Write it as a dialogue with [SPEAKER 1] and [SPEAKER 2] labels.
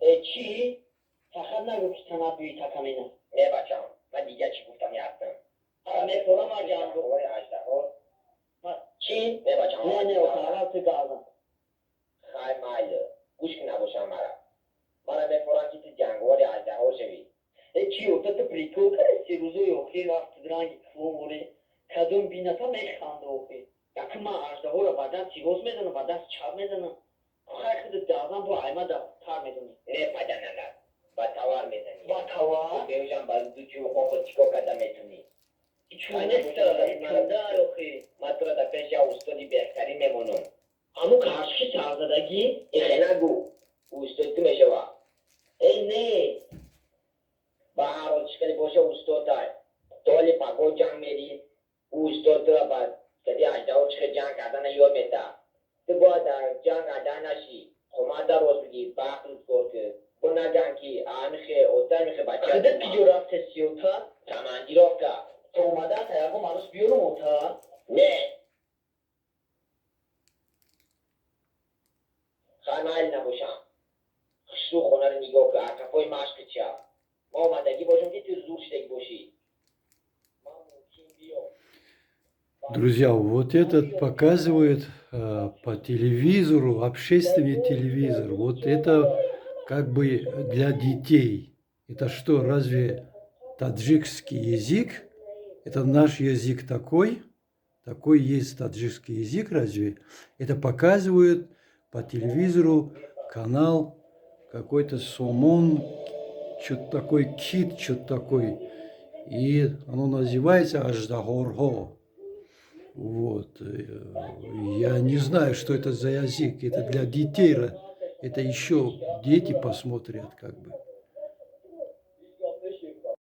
[SPEAKER 1] چی؟ فقط نگو که تنبیهی تکمینا.
[SPEAKER 2] نه بچم، من دیگه چی گفتم یادم.
[SPEAKER 1] همه پورا مرجان رو.
[SPEAKER 2] وای اجدها.
[SPEAKER 1] چی؟
[SPEAKER 2] نه بچم.
[SPEAKER 1] نه اتاقا تو گازم.
[SPEAKER 2] خیر مایل. گوش که نباشم مرا. مرا میفورم که تو جنگوار اجدها شوی.
[SPEAKER 1] چی او تو پریکو که سی روزوی اوخی رفت درنگ فوره. کدوم بینتا میخواند اوخی. یکی من اجدها رو بعدن سیروز میزنم بعدن چاب میزنم. خیلی خود دازم با ایما تر میزنی.
[SPEAKER 2] نه پدر ننر. با توار میزنی.
[SPEAKER 1] با توار؟
[SPEAKER 2] بیوشم باز دو چیو خواه چیکو کده میتونی.
[SPEAKER 1] چونه کنده اوخی.
[SPEAKER 2] من تو را در پیش یا استادی بهتری میمونم.
[SPEAKER 1] همون کارشکی سرزدگی؟
[SPEAKER 2] ایخه نگو. استاد تو میشه با.
[SPEAKER 1] ای نه.
[SPEAKER 2] با هر روز شکلی باشه استاد دار. تولی پاکو جنگ میری. استاد تو را بعد کدی اجدها چه جنگ کردن یاد میده. تو باید در جنگ عدن نشی. خمات در روز بگی باقت روز کار که بنا جنگی آنخه اوتر میخه بچه
[SPEAKER 1] کده پیجو رفت سیوتا؟
[SPEAKER 2] کمانجی رفت
[SPEAKER 1] تو اومده تایگو مانوس بیرون اوتا؟
[SPEAKER 2] نه خانه نباشم خشو خونه رو نگاه که اکفای مشق چه ما اومدگی باشم که تو زور شدگی باشی ما ممکن بیام.
[SPEAKER 3] Друзья, вот этот показывает по телевизору, общественный телевизор. Вот это как бы для детей. Это что, разве таджикский язык? Это наш язык такой? Такой есть таджикский язык, разве? Это показывают по телевизору канал какой-то Сомон, что-то такой, Кит, что-то такой. И оно называется Аждагорго. Вот. Я не знаю, что это за язык. Это для детей. Это еще дети посмотрят, как бы.